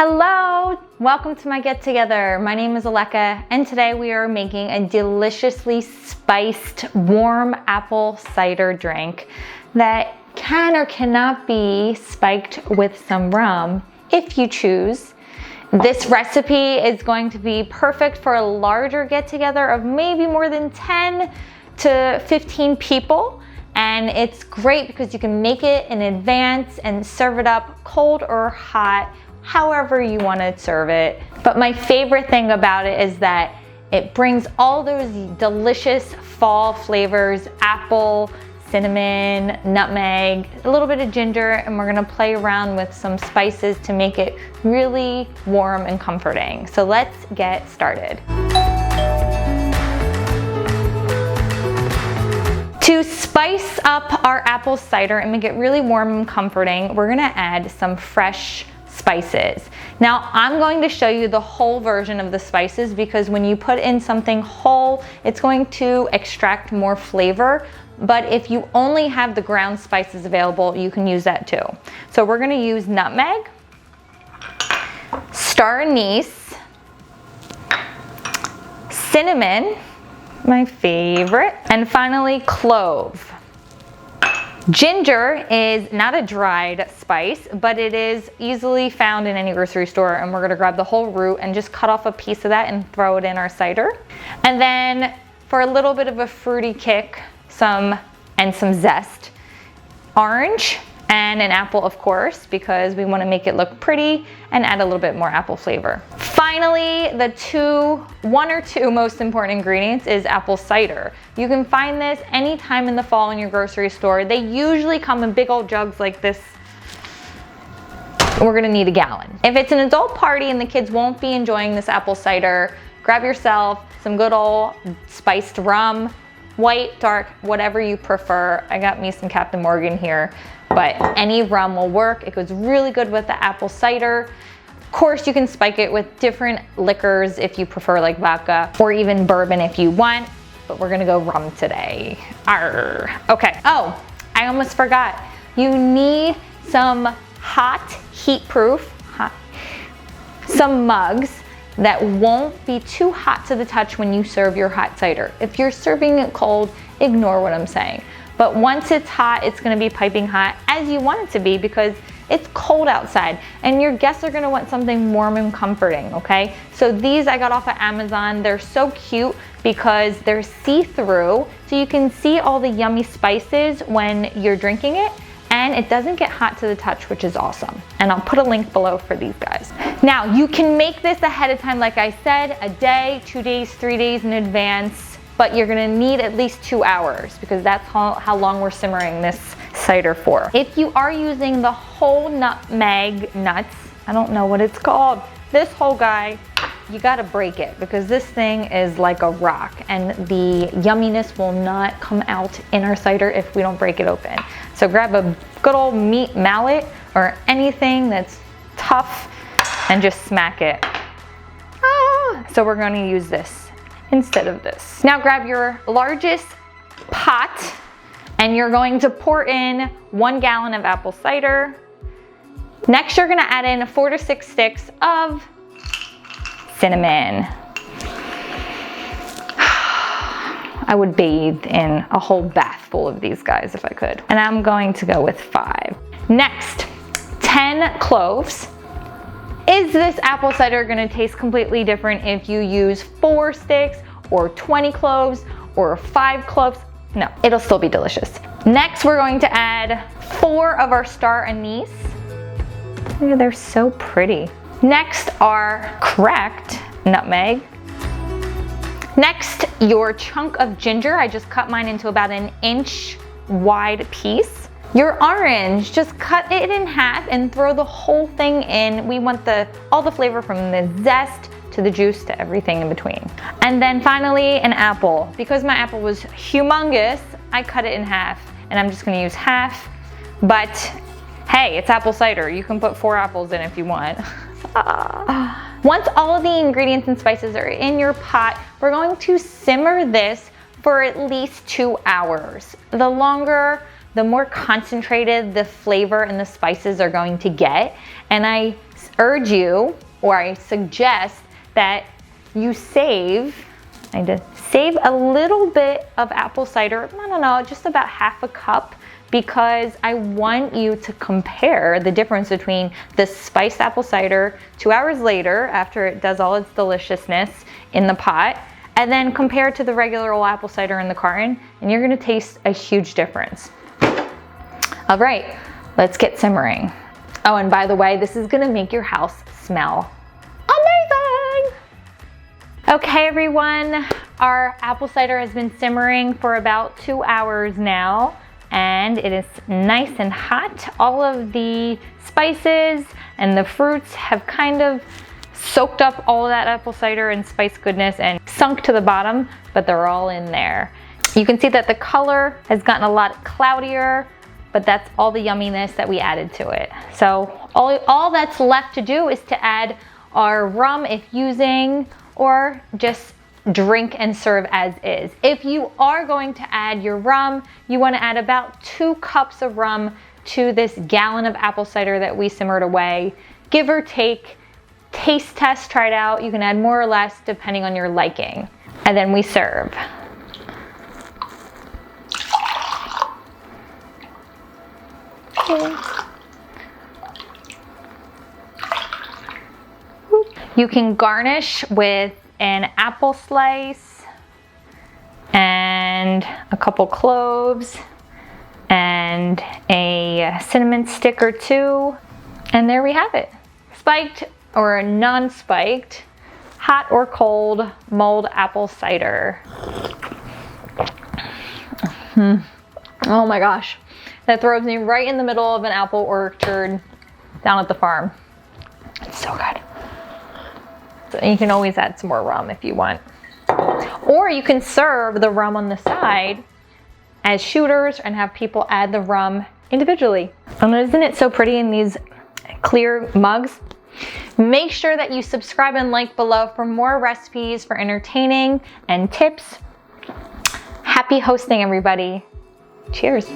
Hello, welcome to my get together. My name is Aleka and today we are making a deliciously spiced warm apple cider drink that can or cannot be spiked with some rum if you choose. This recipe is going to be perfect for a larger get together of maybe more than 10 to 15 people. And it's great because you can make it in advance and serve it up cold or hot, however you want to serve it. But my favorite thing about it is that it brings all those delicious fall flavors: apple, cinnamon, nutmeg, a little bit of ginger, and we're gonna play around with some spices to make it really warm and comforting. So let's get started. To spice up our apple cider and make it really warm and comforting, we're gonna add some fresh spices. Now, I'm going to show you the whole version of the spices because when you put in something whole, it's going to extract more flavor. But if you only have the ground spices available, you can use that too. So we're gonna use nutmeg, star anise, cinnamon, my favorite, and finally clove. Ginger is not a dried spice, but it is easily found in any grocery store, and we're gonna grab the whole root and just cut off a piece of that and throw it in our cider. And then for a little bit of a fruity kick, some zest, orange and an apple, of course, because we wanna make it look pretty and add a little bit more apple flavor. Finally, the one or two most important ingredients is apple cider. You can find this anytime in the fall in your grocery store. They usually come in big old jugs like this. We're gonna need a gallon. If it's an adult party and the kids won't be enjoying this apple cider, grab yourself some good old spiced rum, white, dark, whatever you prefer. I got me some Captain Morgan here, but any rum will work. It goes really good with the apple cider. Of course, you can spike it with different liquors if you prefer, like vodka or even bourbon if you want, but we're gonna go rum today. Arr. Okay, oh, I almost forgot. You need some hot, heat-proof, some mugs that won't be too hot to the touch when you serve your hot cider. If you're serving it cold, ignore what I'm saying. But once it's hot, it's gonna be piping hot as you want it to be because it's cold outside and your guests are gonna want something warm and comforting, okay? So these I got off of Amazon. They're so cute because they're see-through, so you can see all the yummy spices when you're drinking it, and it doesn't get hot to the touch, which is awesome. And I'll put a link below for these guys. Now, you can make this ahead of time, like I said, a day, 2 days, 3 days in advance, but you're gonna need at least 2 hours because that's how long we're simmering this cider for. If you are using the whole nutmeg nuts, I don't know what it's called, this whole guy, you gotta break it because this thing is like a rock and the yumminess will not come out in our cider if we don't break it open. So grab a good old meat mallet or anything that's tough and just smack it. So we're gonna use this instead of this. Now grab your largest pot and you're going to pour in 1 gallon of apple cider. Next, you're gonna add in 4 to 6 sticks of cinnamon. I would bathe in a whole bath full of these guys if I could. And I'm going to go with 5. Next, 10 cloves. Is this apple cider gonna taste completely different if you use 4 sticks or 20 cloves or 5 cloves? No, it'll still be delicious. Next, we're going to add 4 of our star anise. Ooh, they're so pretty. Next, our cracked nutmeg. Next, your chunk of ginger. I just cut mine into about an inch wide piece. Your orange, just cut it in half and throw the whole thing in. We want all the flavor from the zest to the juice to everything in between. And then finally, an apple. Because my apple was humongous, I cut it in half and I'm just gonna use half, but hey, it's apple cider. You can put 4 apples in if you want. Once all of the ingredients and spices are in your pot, we're going to simmer this for at least 2 hours. The longer, the more concentrated the flavor and the spices are going to get. And I urge you, or I suggest that you save a little bit of apple cider, I don't know, just about half a cup, because I want you to compare the difference between the spiced apple cider 2 hours later after it does all its deliciousness in the pot, and then compare it to the regular old apple cider in the carton, and you're gonna taste a huge difference. All right, let's get simmering. Oh, and by the way, this is gonna make your house smell amazing. Okay, everyone, our apple cider has been simmering for about 2 hours now, and it is nice and hot. All of the spices and the fruits have kind of soaked up all of that apple cider and spice goodness and sunk to the bottom, but they're all in there. You can see that the color has gotten a lot cloudier, but that's all the yumminess that we added to it. So all that's left to do is to add our rum if using, or just drink and serve as is. If you are going to add your rum, you want to add about 2 cups of rum to this gallon of apple cider that we simmered away, give or take. Taste test, try it out. You can add more or less depending on your liking. And then we serve. You can garnish with an apple slice and a couple cloves and a cinnamon stick or 2, and there we have it. Spiked or non-spiked, hot or cold mulled apple cider. Oh my gosh, that throws me right in the middle of an apple orchard down at the farm. It's so good. So you can always add some more rum if you want. Or you can serve the rum on the side as shooters and have people add the rum individually. And isn't it so pretty in these clear mugs? Make sure that you subscribe and like below for more recipes for entertaining and tips. Happy hosting, everybody. Cheers.